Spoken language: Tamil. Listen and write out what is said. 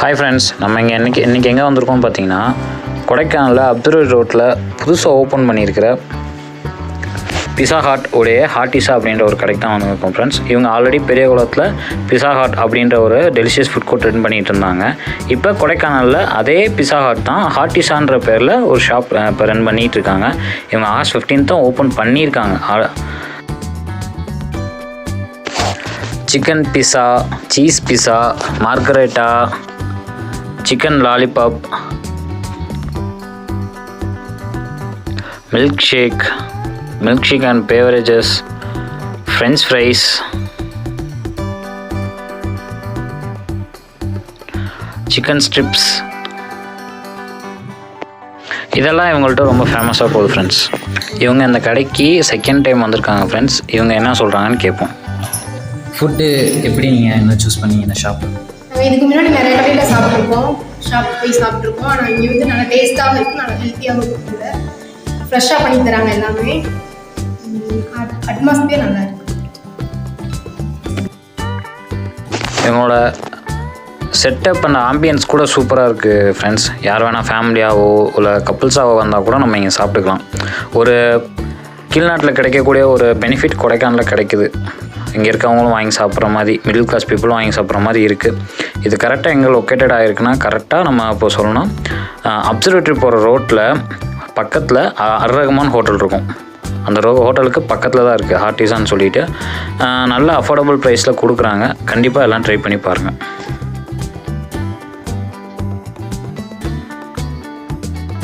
ஹாய் ஃப்ரெண்ட்ஸ், நம்ம இன்றைக்கி எங்கே வந்திருக்கோம்னு பார்த்தீங்கன்னா, கொடைக்கானலில் அப்துல் ரோட்டில் புதுசாக ஓப்பன் பண்ணியிருக்கிற பிஸா ஹாட் உடைய ஹாட்டிஸா அப்படின்ற ஒரு கடைக்கு தான் வந்திருக்கோம் ஃப்ரெண்ட்ஸ். இவங்க ஆல்ரெடி பெரிய குளத்தில் பிஸா ஹாட் அப்படின்ற ஒரு டெலிஷியஸ் ஃபுட் கோர்ட் ரன் பண்ணிகிட்டு இருந்தாங்க. இப்போ கொடைக்கானலில் அதே பிஸா ஹாட் தான் ஹாட்டிஸான்ற பேரில் ஒரு ஷாப் இப்போ ரன் பண்ணிகிட்டு இருக்காங்க. இவங்க ஆகஸ்ட் 15 தான் ஓப்பன் பண்ணியிருக்காங்க. Chicken pizza, cheese pizza, margherita, chicken lollipop, milk shake and beverages, French fries, chicken strips, இதெல்லாம் இவங்கள்ட்ட ரொம்ப ஃபேமஸாக போகுது ஃப்ரெண்ட்ஸ். இவங்க இந்த கடைக்கு செகண்ட் டைம் வந்திருக்காங்க ஃப்ரெண்ட்ஸ். இவங்க என்ன சொல்கிறாங்கன்னு கேட்போம். ஃபுட்டு எப்படி நீங்கள் என்ன சூஸ் பண்ணீங்க இந்த ஷாப்பு? நாங்கள் இதுக்கு முன்னாடி நிறைய கடையில் சாப்பிட்ருக்கோம், போய் சாப்பிட்ருக்கோம். ஆனால் இங்கே வந்து நல்லா டேஸ்ட்டாகவும் இருக்குது, நல்லா ஹெல்த்தியாகவும் இருக்குது. ஃப்ரெஷ்ஷாக பண்ணி தராங்க எல்லாமே. அட்மாஸ்பியர் நல்லா இருக்குது. இவங்களோட செட்டப் அண்ட் ஆம்பியன்ஸ் கூட சூப்பராக இருக்குது ஃப்ரெண்ட்ஸ். யார் வேணால் ஃபேமிலியாகவோ இல்லை கப்புள்ஸாகவோ வந்தால் கூட நம்ம இங்கே சாப்பிட்டுக்கலாம். ஒரு கீழ்நாட்டில் கிடைக்கக்கூடிய ஒரு பெனிஃபிட் கொடைக்கானலில் கிடைக்குது. இங்கே இருக்கவங்களும் வாங்கி சாப்பிட்ற மாதிரி, மிடில் கிளாஸ் பீப்புளும் வாங்கி சாப்பிட்ற மாதிரி இருக்குது. இது கரெக்டாக எங்கே லொக்கேட்டட் ஆகிருக்குன்னா, கரெக்டாக நம்ம இப்போ சொல்லணும், அப்சர்வேட்டரி போகிற ரோட்டில் பக்கத்தில் அர்-ரஹ்மான் ஹோட்டல் இருக்கும். அந்த ஹோட்டலுக்கு பக்கத்தில் தான் இருக்குது ஹாட்டிஸான்னு சொல்லிட்டு. நல்ல அஃபோர்டபுள் ப்ரைஸில் கொடுக்குறாங்க. கண்டிப்பாக எல்லாம் ட்ரை பண்ணி பாருங்கள்.